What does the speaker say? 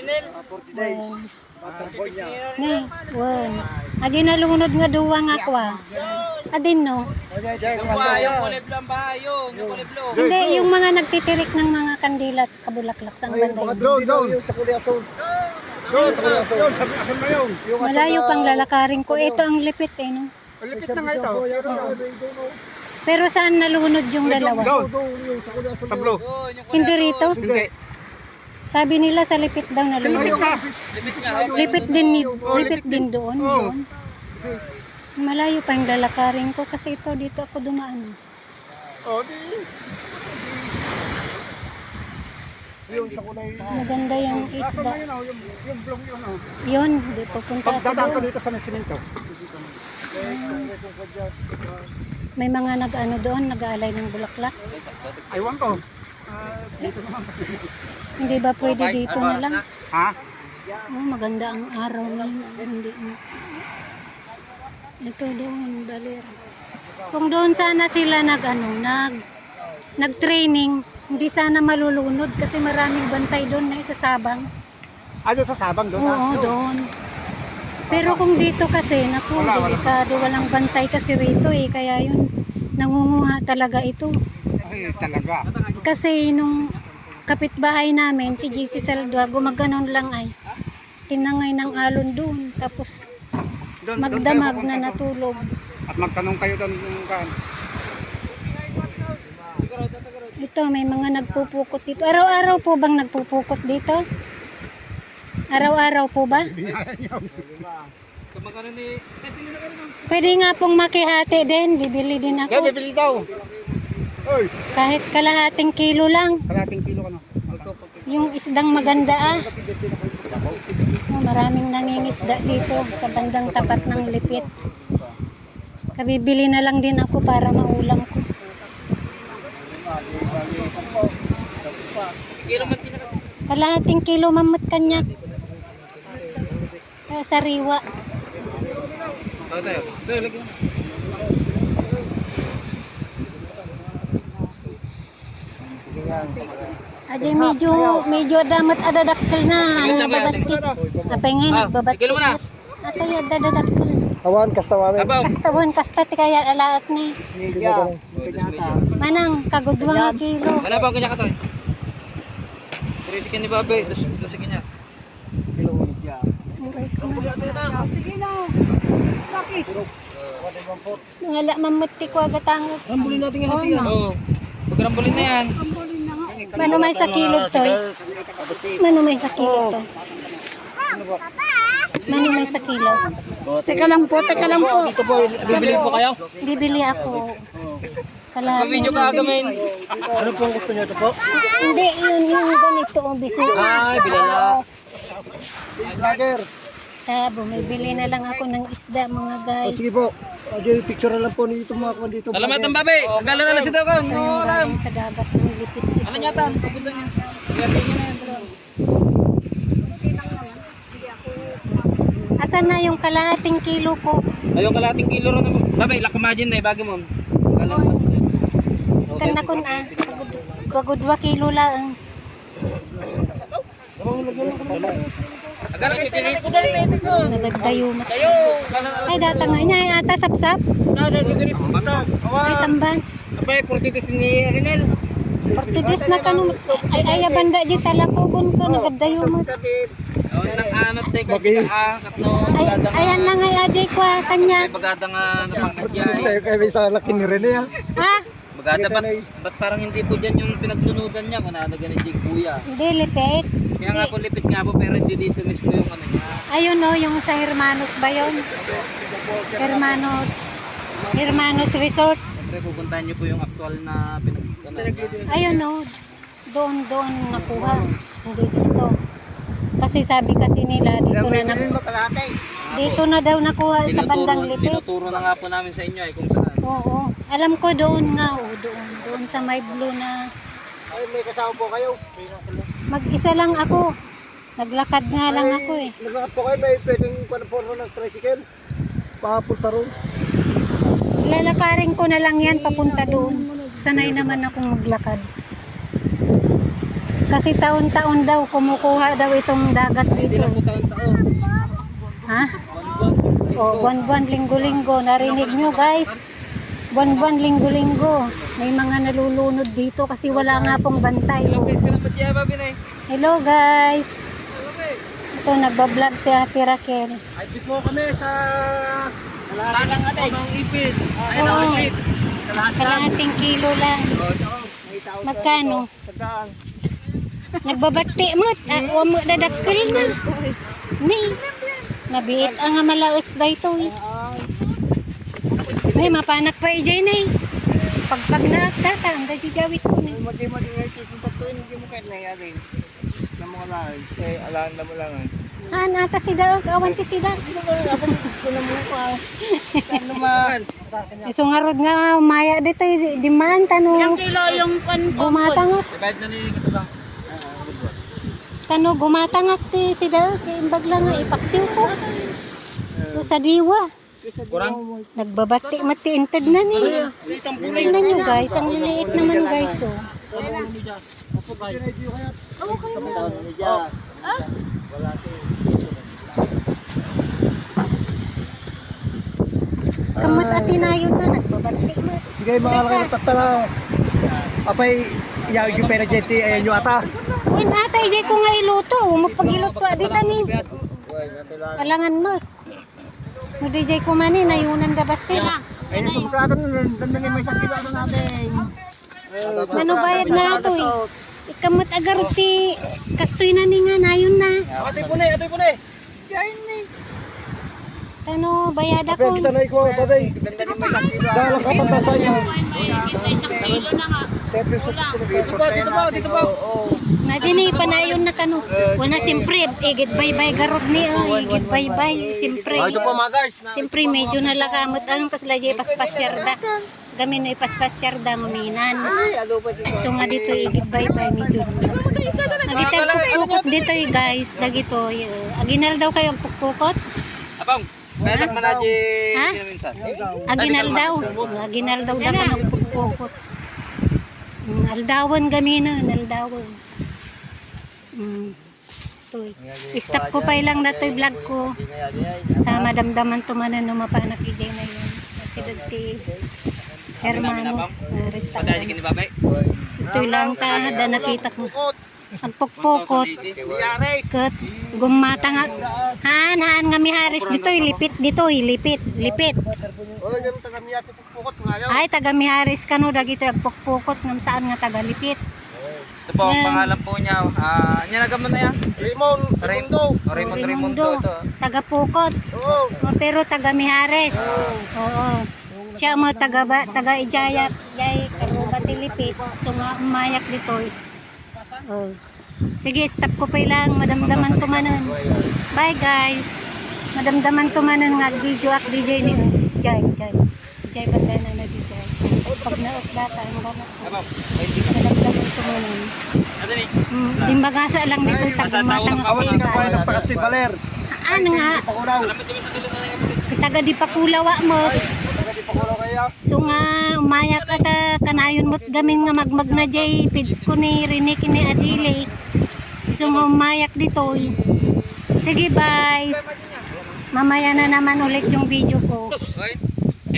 40 days. Ni, wan. Adi na lunod nga duwa nga kwa. Adin no. Yung kuliblo ang bahay yung kuliblo. Hindi, yung mga nagtitirik ng mga kandila sa kabulaklak sa banda. Doon sa Kuliason. Doon sa Kuliason. Malayo pang lalakarin ko. Ito ang lipit eh, no? Lipit na nga ito. Pero saan nalunod yung dalawa? Sa Blo. Hindi rito? Hindi. Sabi nila sa lipit daw nalunod. Limit nga. Lipit din doon. Doon. Malayo pa yung lalakarin ko kasi ito dito ako dumaan. Yung sa kulay. Maganda yung isda. Yung blong yun. Yun, di pupunta ako Dadaan ka doon. dito sa Nasimento. May mga nag-ano doon, nag-aalay ng bulaklak. Aywan ko. Dito naman. Hindi ba pwede dito na lang? Ha? Oh, maganda ang araw ngayon. Hindi. Ito doon, baler. Kung doon sana sila nag-training, hindi sana malulunod kasi maraming bantay doon na isasabang. Doon sa Sabang doon? Oo, doon. Pero kung dito kasi, naku, delikado, walang bantay kasi rito eh. Kaya yun, nangunguha talaga ito. Ay, talaga. Kasi nung kapitbahay namin, si JC Saldua, gumaganon lang ay. Tinangay ng alon doon. Tapos magdamag na natulog. At magtanong kayo doon kung kaan. Ito, may mga nagpupukot dito. Araw-araw po bang nagpupukot dito? Araw-araw po ba? Pwede nga pong makihati din. Bibili din Kaya ako. bibili daw. Oy, Kahit kalahating kilo lang. kalating kilo ka na. Yung isdang maganda ah. Oh, maraming nangingisda dito sa bandang tapat ng lipit. Kabibili na lang din ako para maulam ko. Kalahating kilo mamut kanya. Sariwa. Ajay medyo damat adadakkel na. Babatkit. Apay nga nagbabatkit. Atay adadakkel. Awan, kastawamin. Kastabon kasta ti kaya alaak ni. Manang kagudwa nga kilo. Wala ba ang kanya ka to? Trade ka ni Babe. Doon niya. Sige na. Bakit? Ngala mamuti ko agatang. Rambulin natin yung hati. Oo. Pag-rambulin na yan. Mano may sa kilod to eh. Mano may sa kilod to. Mano may sa kilo. Teka lang po. Dito po, bibili po kayo? Bibili ako. Kalahati. Pag-video ka agamin. Ano po ang gusto nyo ito po? Hindi, yung ganito o biso. Ay, bilala. Vlogger. Bumibili na lang ako ng isda mga guys. Sige po. Ajay, picture na lang po nito mga kwan dito. Salamat ang Babe. Gala na lang si Dagang. Ito yung galing sa dagat ng lipit ito. Ano niya tan? Pagpunta niya. Galing niya na yan. Asan na yung kalahating kilo ko? Ayun kalating kilo ron. Babe, lakumajin na bagi mo. Kana kun ah. Kagudwa kilo lang. Agara ko kini ko dali na ito. Nagagdayumat. Kayo. Ay data nga niya ata sapsap. Ay tamban. Abay, 40 ni Renel. 40 days na kanu ay banda di talakogon ko nagagdayumat. Oh, nang anot tay ka katno. Ayan na nga ajay ko kanya. Bagada nga napangkadya. Sa'yo kayo may sa laki ni Rene ha. Ha? Bagada ba't parang hindi po dyan yung pinaglunugan niya kung ano ganun di kuya. Hindi lipit. Kaya nga po lipit nga po pero hindi dito mismo yung ano niya. Ayun no, yung sa Hermanos ba yun? Hermanos Resort. Siyempre pupuntahan niyo po yung actual na Ayun no, doon nakuha. Hindi dito. Kasi sabi kasi nila dito na daw nakuha sa bandang lipit. Tinuturo na nga po namin sa inyo kung saan. Oo, alam ko doon nga, doon sa may blue na. Ay, may kasama po kayo. Mag-isa lang ako. Naglakad nga lang ako eh. Naglakad po kayo, may pwedeng panaporo ng tricycle. Papunta ron. Lalakarin ko na lang yan papunta doon. Sanay naman akong maglakad. Kasi taon-taon daw kumukuha daw itong dagat Hindi dito. lang po taon-taon. Ha? Buwan-buwan. O, buwan-buwan, linggo-linggo. Narinig nyo guys? Buwan-buwan, linggo-linggo. May mga nalulunod dito kasi wala nga pong bantay. Ilang beses ka na ba diya, Babinay? Hello guys. Ito, nagbablog si Ate Raquel. Ay, before kami sa... Talang ng ipit. Ayun Oo. ang ipit. Kalahating kilo lang. Magkano? Sagdaan. Nagbabakti mo. Huwag mo dadakkel na. Ni. Nabiit ang nga malaos da ito eh. Ni, mapanak pa ijay na eh. Pagpag nakatata, ang gajijawit ko ni. Madi-madi nga ito. Kung tatuin, hindi mo kahit nangyari. Alam mo ka lang. Eh, alaan na mo lang. Ata si daw, kawan ti si daw. Ito na mo ka. Saan naman? Isungarod nga umaya dito di man tanong. Kilo yung Gumatangat. Ibayad na ni Katubang. Tano gumatangat ti si daw kay imbag lang nga ipaksiw ko. So, sa diwa. Kurang? Nagbabati mati inted na ni. Tingnan nyo guys, ang liliit naman guys oh. Kamot atinayon na nagbabati mo. Sige, mga laki ng tatala. Apay, iyawid yung pera dyan, ayan yung ata. Uy, natay jay ko nga iluto. Mapagilot ko di tani. Alangan mo. Mo DJ ko man eh, nayunan da basta. Ayun yung sumprado na, dandangin may isang kilo natin. Ano bayad na ito eh. Ikamot agarot ti kastoy na ni nga nayon na. Atoy po na, atoy po na. Tano bayad Apay, ako. kita na ikaw, patay. Dalang kapatasan niya. Dito po, dito po. Na dinhi panayon na kano. Wala simpre igit baybay garot ni igit baybay simpre. Ito po mga guys. Simpre medyo nalakamot ang kaslay paspasyarda. Gamin no ipaspasyarda nguminan. So nga dito igit baybay medyo. Nagitan pukpukot dito guys, dagito. Aginal daw kayo ang pukpukot. Abang, meron man na di Ha? minsan. Aginal daw. Aginal daw da kanang pukpukot. Aldawan gamina, aldawan. Toy. Stop ko pa ilang na to'y vlog ko. Madamdaman tumanan no mapanak ide na yun. Kasi dati Hermanos na Patay restaurant. di ni babay. Ito'y lang ta da nakita ko. Ang pukpukot. Kat gumatangak. Han nga mi haris dito'y lipit dito'y lipit. Oh, ganun taga miyati pukpukot ngayon. Ay taga mi haris kano dagito ang pukpukot ngam saan nga taga lipit. Ito po ang pangalan po niya. Niya nagaman na yan. Raymond ito. Taga Pukot. Oo. Pero taga Mihares. Oo. Siya mo taga Ijayat, Jay Karuba Tilipit. So nga umayak dito. Oh. Sige, stop ko pa lang. Madamdaman tumanon. Bye guys. Madamdaman tumanon nga video ak DJ ni Jay bandana na DJ. Pag naot data ang gana. Abang, may di ka. Madamdaman tumanon. Ano ni? Dimbagasa lang dito tagang matang Awan ka pa ng pakasti baler. ano nga, Pakulaw. taga di pakulawa mo. Taga di pakulaw kaya. So nga, umayak ata kanayon mo't gamin nga magmag na jay, pids ko ni Rene kini Adile. So nga umayak dito. Sige guys, mamaya na naman ulit yung video ko. Hoy.